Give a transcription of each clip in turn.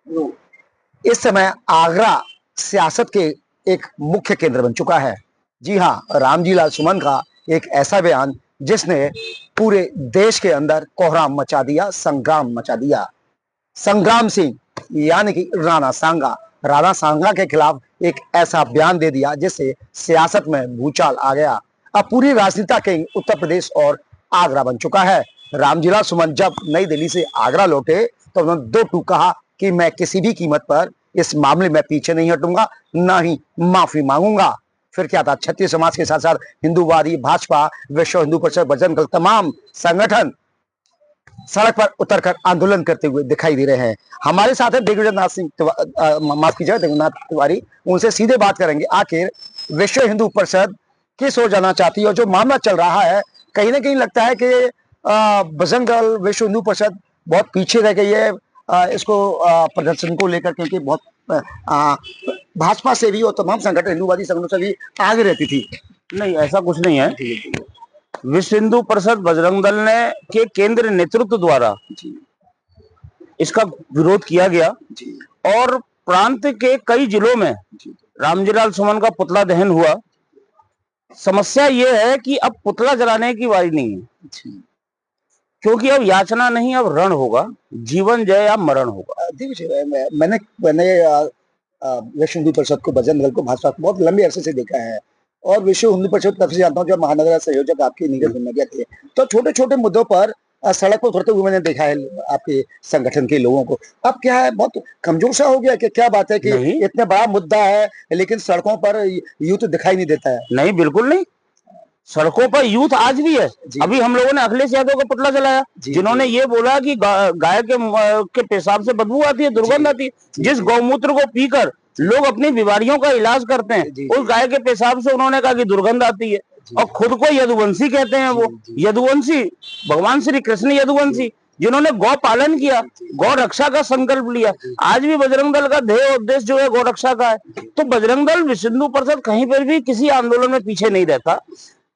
इस समय आगरा सियासत के एक मुख्य केंद्र बन चुका है। जी हाँ, रामजी लाल सुमन का एक ऐसा बयान जिसने पूरे देश के अंदर कोहराम मचा दिया, संग्राम मचा दिया। संग्राम सिंह यानी कि राणा सांगा के खिलाफ एक ऐसा बयान दे दिया जिससे सियासत में भूचाल आ गया। अब पूरी राजनीति के उत्तर प्रदेश और आगरा बन चुका है। रामजीलाल सुमन जब नई दिल्ली से आगरा लौटे तो उन्होंने दो टूक कहा कि मैं किसी भी कीमत पर इस मामले में पीछे नहीं हटूंगा, ना ही माफी मांगूंगा। फिर क्या था, क्षत्रिय समाज के साथ साथ हिंदूवादी, भाजपा, विश्व हिंदू परिषद, बजरंग दल, तमाम संगठन सड़क पर उतरकर आंदोलन करते हुए दिखाई दे रहे हैं। हमारे साथ है दिग्विजय सिंह, माफ कीजिएगा, दिग्विजय तिवारी। उनसे सीधे बात करेंगे, आखिर विश्व हिंदू परिषद किस ओर जाना चाहती है और जो मामला चल रहा है, कहीं ना कहीं लगता है कि बजरंग दल, विश्व हिंदू परिषद बहुत पीछे रह गई है इसको प्रदर्शन को लेकर, क्योंकि बहुत भाजपा से भी और तमाम संगठन, हिंदूवादी संगठनों से भी आगे रहती थी। नहीं, ऐसा कुछ नहीं है। विश्व हिंदू परिषद बजरंग दल ने के केंद्र नेतृत्व द्वारा इसका विरोध किया गया और प्रांत के कई जिलों में रामजीलाल सुमन का पुतला दहन हुआ। समस्या ये है कि अब पुतला जलाने की बारी नहीं है, क्योंकि अब याचना नहीं, अब रण होगा, जीवन जय या मरण होगा। मैंने विश्व हिंदू परिषद को, बजरंग दल को, भाजपा को बहुत लंबे अरसे से देखा है और विश्व हिंदू परिषद तब से जानता हूँ जब महानगर संयोजक आपके नीरज गुंडा थे, तो छोटे छोटे मुद्दों पर सड़क पर उतरते हुए मैंने देखा है आपके संगठन के लोगों को। अब क्या है, बहुत कमजोर सा हो गया कि क्या बात है कि इतना बड़ा मुद्दा है लेकिन सड़कों पर यूथ दिखाई नहीं देता है? नहीं, बिल्कुल नहीं, सड़कों पर यूथ आज भी है। अभी हम लोगों ने अखिलेश यादव का पुतला जलाया, जिन्होंने ये बोला कि गाय के पेशाब से बदबू आती है, दुर्गंध आती है। जिस गौमूत्र को पीकर लोग अपनी बीमारियों का इलाज करते हैं, उस गाय के पेशाब से उन्होंने कहा कि दुर्गंध आती है और खुद को यदुवंशी कहते हैं। वो यदुवंशी भगवान श्री कृष्ण यदुवंशी, जिन्होंने गौ पालन किया, गौ रक्षा का संकल्प लिया। आज भी बजरंग दल का ध्येय उद्देश्य जो है गौ रक्षा का है। तो बजरंग दल, विश्व हिंदू परिषद कहीं पर भी किसी आंदोलन में पीछे नहीं रहता।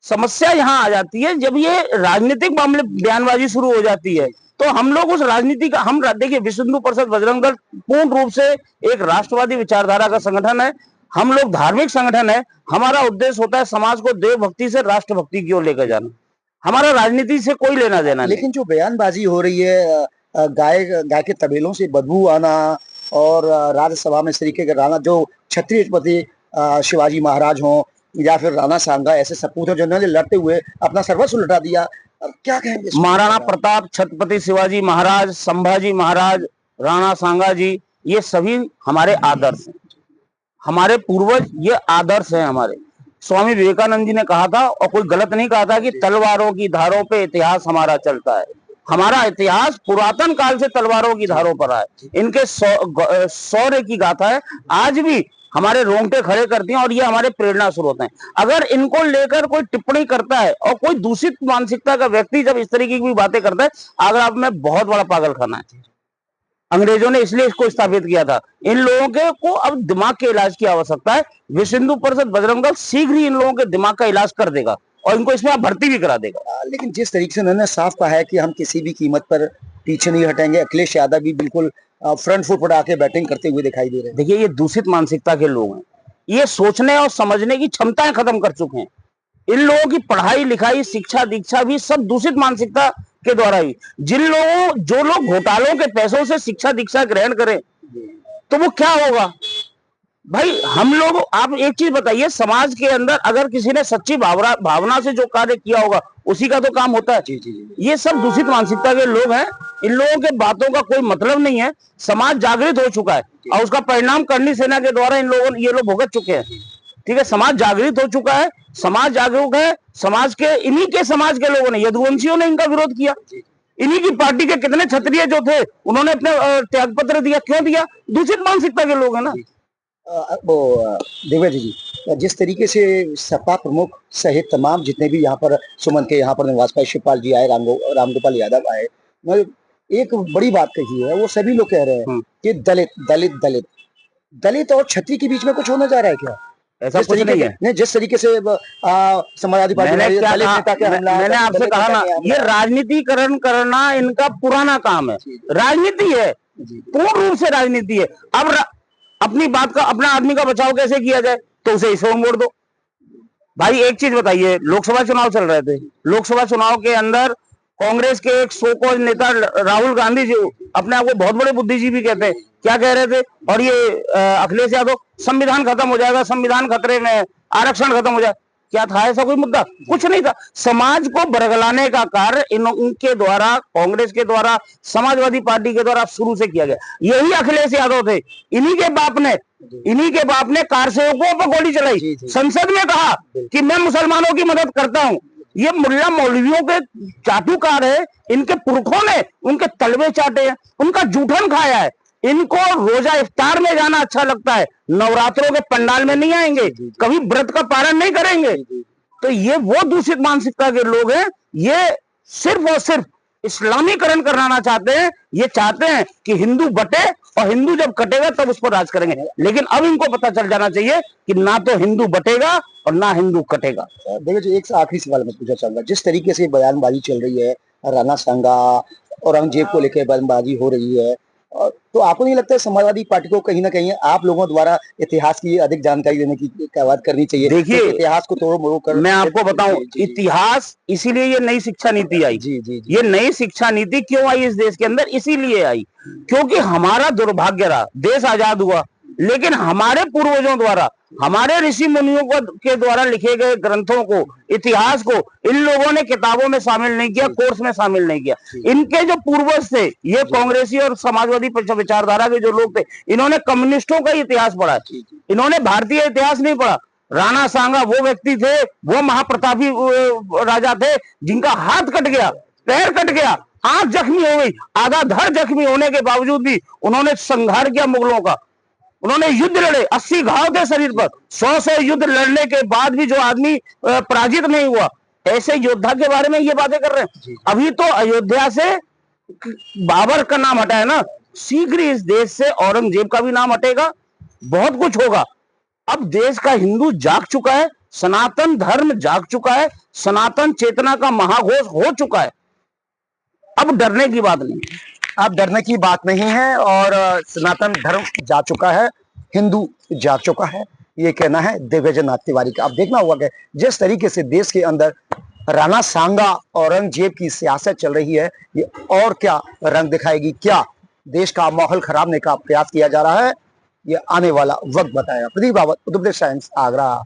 समस्या यहाँ आ जाती है जब ये राजनीतिक मामले बयानबाजी शुरू हो जाती है, तो हम लोग उस राजनीति का, हम देखिए, विश्व हिंदू परिषद बजरंग दल पूर्ण रूप से एक राष्ट्रवादी विचारधारा का संगठन है। हम लोग धार्मिक संगठन है। हमारा उद्देश्य होता है समाज को देव भक्ति से राष्ट्र भक्ति की ओर लेकर जाना। हमारा राजनीति से कोई लेना देना नहीं। लेकिन जो बयानबाजी हो रही है, गाय के तबेलों से बदबू आना और राज्यसभा में इस तरीके का राणा, जो छत्रपति शिवाजी महाराज हों या फिर राणा सांगा, ऐसे सपूत हैं जिन्होंने लड़ते हुए अपना सर्वस्व लुटा दिया, अब क्या कहेंगे? महाराणा प्रताप, छत्रपति शिवाजी महाराज, संभाजी महाराज, राणा सांगा जी, ये सभी हमारे आदर्श हैं, हमारे पूर्वज, ये आदर्श हैं हमारे। स्वामी विवेकानंद जी ने कहा था, और कोई गलत नहीं कहा था, कि तलवारों की धारों पे इतिहास हमारा चलता है। हमारा इतिहास पुरातन काल से तलवारों की धारों पर है। इनके शौर्य की गाथा है, आज भी हमारे रोंगटे खड़े करती हैं और ये हमारे प्रेरणा स्रोत हैं। अगर इनको लेकर कोई टिप्पणी करता है और कोई दूषित मानसिकता का व्यक्ति जब इस तरीके की बातें करता है, आगरा में बहुत बड़ा पागल खाना है। अंग्रेजों ने इसलिए इसको स्थापित किया था। इन लोगों के को अब दिमाग के इलाज की आवश्यकता है। विश्व हिंदू परिषद बजरंग दल शीघ्र ही इन लोगों के दिमाग का इलाज कर देगा और इनको इसमें भर्ती भी करा देगा। लेकिन जिस तरीके से उन्होंने साफ कहा है कि हम किसी भी कीमत पर पीछे नहीं हटेंगे, अखिलेश यादव भी बिल्कुल फ्रंट फुट पर आके बैटिंग करते हुए दिखाई दे रहे हैं। देखिए, ये दूषित मानसिकता के लोग हैं, ये सोचने और समझने की क्षमताएं खत्म कर चुके हैं। इन लोगों की पढ़ाई लिखाई, शिक्षा दीक्षा भी सब दूषित मानसिकता के द्वारा ही। जो लोग घोटालों के पैसों से शिक्षा दीक्षा ग्रहण करें, तो वो क्या होगा भाई? हम लोग, आप एक चीज बताइए, समाज के अंदर अगर किसी ने सच्ची भावना से जो कार्य किया होगा, उसी का तो काम होता है। ये सब दूषित मानसिकता के लोग हैं। इन लोगों के बातों का कोई मतलब नहीं है। समाज जागृत हो चुका है और उसका परिणाम करनी सेना के द्वारा ये लोग भुगत चुके हैं। ठीक है, समाज जागृत हो चुका है, समाज जागरूक है। इन्हीं के समाज के लोगों ने, यदुवंशियों ने इनका विरोध किया। इन्हीं की पार्टी के कितने क्षत्रिय जो थे, उन्होंने अपने त्याग पत्र दिया। क्यों दिया? दूषित मानसिकता के लोग हैं ना। दिग्विजय जी, जिस तरीके से सपा प्रमुख सहित तमाम जितने भी यहाँ पर सुमन के यहाँ पर निवास पाए, शिवपाल जी आए, रामगोपाल यादव आए, एक बड़ी बात कही है, वो सभी लोग कह रहे हैं कि दलित दलित दलित दलित और क्षत्रिय के बीच में कुछ होना जा रहा है क्या? ऐसा कुछ नहीं है। नहीं, जिस तरीके से समाजवादी पार्टी, मैंने आपसे कहा ना, ये राजनीतिकरण करना इनका पुराना काम है। राजनीति है, पूर्ण रूप से राजनीति है। अब अपनी बात का, अपना आदमी का बचाव कैसे किया जाए, तो उसे इसको वोट दो। भाई एक चीज बताइए, लोकसभा चुनाव चल रहे थे, लोकसभा चुनाव के अंदर कांग्रेस के एक सो कॉल्ड नेता राहुल गांधी जी, अपने आप को बहुत बड़े बुद्धिजीवी कहते हैं, क्या कह रहे थे, और ये अखिलेश यादव, संविधान खत्म हो जाएगा, संविधान खतरे में, आरक्षण खत्म हो जाए। क्या था ऐसा कोई मुद्दा? कुछ नहीं था। समाज को बरगलाने का कार्य इनके द्वारा, कांग्रेस के द्वारा, समाजवादी पार्टी के द्वारा शुरू से किया गया। यही अखिलेश यादव थे, इन्हीं के बाप ने कार सेवकों पर गोली चलाई, संसद में कहा कि मैं मुसलमानों की मदद करता हूं। ये मुल्ला मौलवियों के चाटुकार है, इनके पुरखों ने उनके तलवे चाटे हैं, उनका जूठन खाया है। इनको रोजा इफ्तार में जाना अच्छा लगता है, नवरात्रों के पंडाल में नहीं आएंगे, कभी व्रत का पारण नहीं करेंगे। तो ये वो दूषित मानसिकता के लोग हैं, ये सिर्फ और सिर्फ इस्लामीकरण कराना चाहते हैं। ये चाहते हैं कि हिंदू बटे, और हिंदू जब कटेगा तब उस पर राज करेंगे। लेकिन अब इनको पता चल जाना चाहिए कि ना तो हिंदू बटेगा और ना हिंदू कटेगा। देखिए जो एक आखिरी सवाल मैं पूछना चाहूंगा, जिस तरीके से बयानबाजी चल रही है, राणा सांगा औरंगजेब को लेकर बयानबाजी हो रही है, तो आपको नहीं लगता है समाजवादी पार्टी को कहीं ना कहीं आप लोगों द्वारा इतिहास की अधिक जानकारी देने की बात करनी चाहिए? देखिए, तो इतिहास को तोड़ो मरोड़ कर, मैं आपको बताऊं, इतिहास, इसीलिए ये नई शिक्षा नीति आई। ये नई शिक्षा नीति क्यों आई इस देश के अंदर? इसीलिए आई क्योंकि हमारा दुर्भाग्य रहा, देश आजाद हुआ, लेकिन हमारे पूर्वजों द्वारा, हमारे ऋषि मुनियों के द्वारा लिखे गए ग्रंथों को, इतिहास को इन लोगों ने किताबों में शामिल नहीं किया, कोर्स में शामिल नहीं किया। इनके जो पूर्वज थे, ये कांग्रेसी और समाजवादी विचारधारा के जो लोग थे, इन्होंने कम्युनिस्टों का इतिहास पढ़ा, इन्होंने भारतीय इतिहास नहीं पढ़ा। राणा सांगा वो व्यक्ति थे, वो महाप्रतापी राजा थे जिनका हाथ कट गया, पैर कट गया, आंख जख्मी हो गई, आधा धड़ जख्मी होने के बावजूद भी उन्होंने संहार किया मुगलों का। उन्होंने युद्ध लड़े, 80 घाव थे शरीर पर, 100 युद्ध लड़ने के बाद भी जो आदमी पराजित नहीं हुआ, ऐसे योद्धा के बारे में ये बातें कर रहे हैं। अभी तो अयोध्या से बाबर का नाम हटा है ना, शीघ्र इस देश से औरंगजेब का भी नाम हटेगा, बहुत कुछ होगा। अब देश का हिंदू जाग चुका है, सनातन धर्म जाग चुका है, सनातन चेतना का महाघोष हो चुका है। अब डरने की बात नहीं है, अब डरने की बात नहीं है, और सनातन धर्म जा चुका है, हिंदू जा चुका है, ये कहना है दिग्विजय नाथ तिवारी का। अब देखना होगा कि जिस तरीके से देश के अंदर राणा सांगा औरंगजेब की सियासत चल रही है, ये और क्या रंग दिखाएगी, क्या देश का माहौल खराब करने का प्रयास किया जा रहा है, ये आने वाला वक्त बताएगा। प्रदीप रावत, उत्तर प्रदेश टाइम्स, आगरा।